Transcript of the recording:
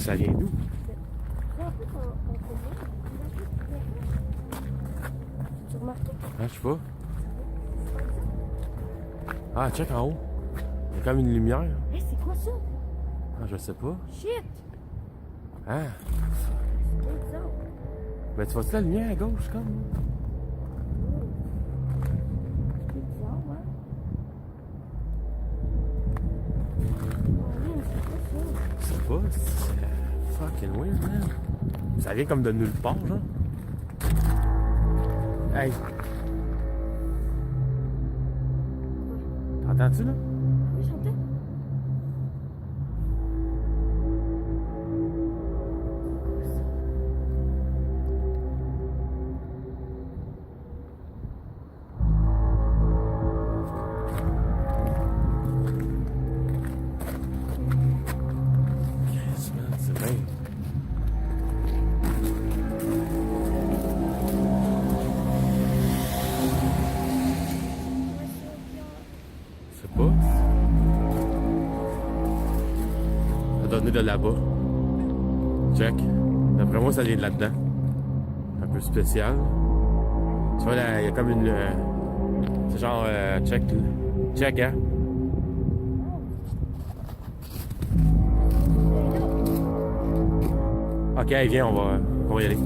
ça vient d'où? Là, en fait, on connaît. Tu remarques? Ah, je sais pas. Ah, check en haut. Il y a comme une lumière. Hey, c'est quoi ça? Ah, je sais pas. Shit! Ah. C'est bien bizarre. Ben, tu vois-tu la lumière à gauche, comme? C'est bizarre, ouais. Oh, man, c'est quoi ça? Je sais pas. C'est fucking weird, man. Ça vient comme de nulle part, genre. Hey. T'entends-tu, là? Oui, j'entends. Yes, man, c'est bien. Je sais pas. Ça doit venir de là-bas. Check. D'après moi, ça vient de là-dedans. Un peu spécial. Tu vois, là, il y a comme une... c'est genre... check. Check, hein? Ok, viens, on va y aller.